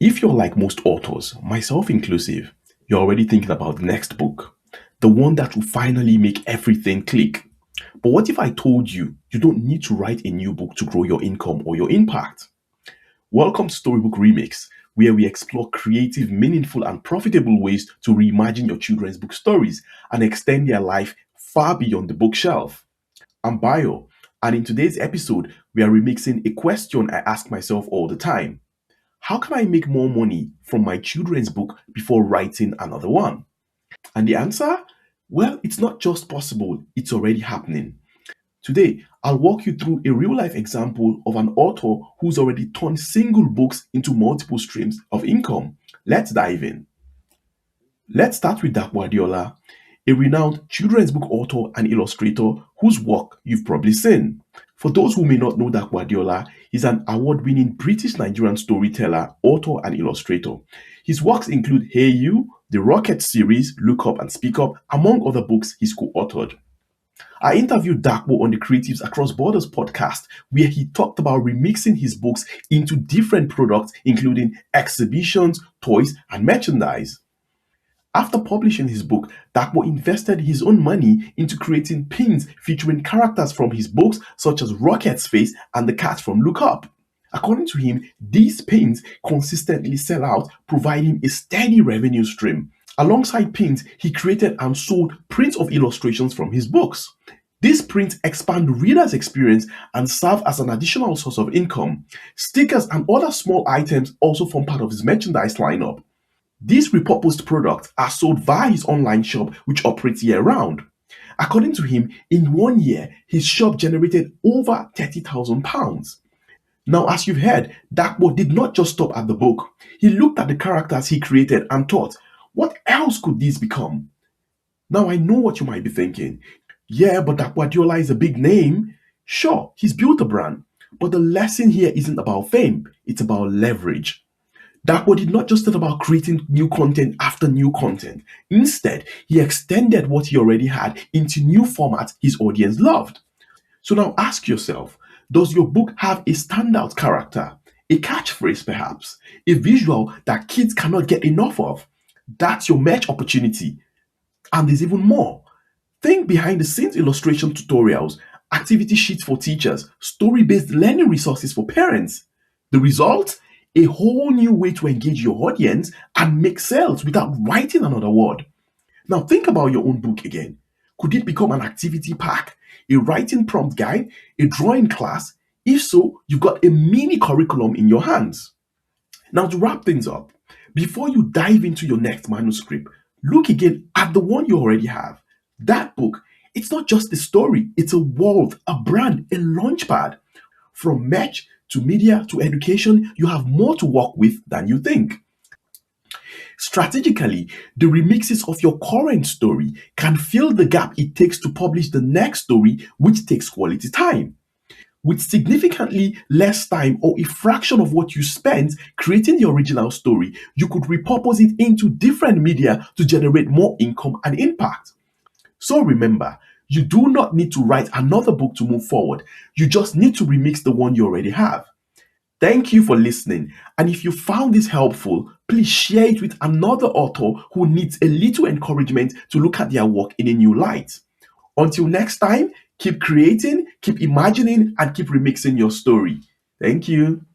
If you're like most authors, myself inclusive, you're already thinking about the next book, the one that will finally make everything click. But what if I told you you don't need to write a new book to grow your income or your impact? Welcome to Storybook Remix, where we explore creative, meaningful, and profitable ways to reimagine your children's book stories and extend their life far beyond the bookshelf. I'm Bayo, and in today's episode, we are remixing a question I ask myself all the time. How can I make more money from my children's book before writing another one? And the answer? Well, it's not just possible, it's already happening. Today, I'll walk you through a real life example of an author who's already turned single books into multiple streams of income. Let's dive in. Let's start with Dapo Adeola, a renowned children's book author and illustrator whose work you've probably seen. For those who may not know Dapo Adeola, he's an award-winning British Nigerian storyteller, author, and illustrator. His works include Hey You, the Rocket series, Look Up and Speak Up, among other books he's co-authored. I interviewed Dapo on the Creatives Across Borders podcast, where he talked about remixing his books into different products, including exhibitions, toys, and merchandise. After publishing his book, Dapo invested his own money into creating pins featuring characters from his books, such as Rocket's face and the cat from Look Up. According to him, these pins consistently sell out, providing a steady revenue stream. Alongside pins, he created and sold prints of illustrations from his books. These prints expand readers' experience and serve as an additional source of income. Stickers and other small items also form part of his merchandise lineup. These repurposed products are sold via his online shop, which operates year-round. According to him, in 1 year, his shop generated over £30,000. Now, as you've heard, Dapo did not just stop at the book. He looked at the characters he created and thought, what else could these become? Now, I know what you might be thinking. Yeah, but Dapo Adeola is a big name. Sure, he's built a brand. But the lesson here isn't about fame, it's about leverage. Dapo did not just set about creating new content after new content. Instead, he extended what he already had into new formats his audience loved. So now ask yourself, does your book have a standout character? A catchphrase perhaps? A visual that kids cannot get enough of? That's your merch opportunity. And there's even more. Think behind the scenes illustration tutorials, activity sheets for teachers, story-based learning resources for parents. The result? A whole new way to engage your audience and make sales without writing another word. Now think about your own book again. Could it become an activity pack, a writing prompt guide, a drawing class? If so, you've got a mini curriculum in your hands. Now to wrap things up, before you dive into your next manuscript, look again at the one you already have. That book, it's not just a story, it's a world, a brand, a launchpad. From merch to media to education, you have more to work with than you think. Strategically, the remixes of your current story can fill the gap it takes to publish the next story, which takes quality time. With significantly less time or a fraction of what you spent creating the original story, you could repurpose it into different media to generate more income and impact. So remember, you do not need to write another book to move forward. You just need to remix the one you already have. Thank you for listening. And if you found this helpful, please share it with another author who needs a little encouragement to look at their work in a new light. Until next time, keep creating, keep imagining, and keep remixing your story. Thank you.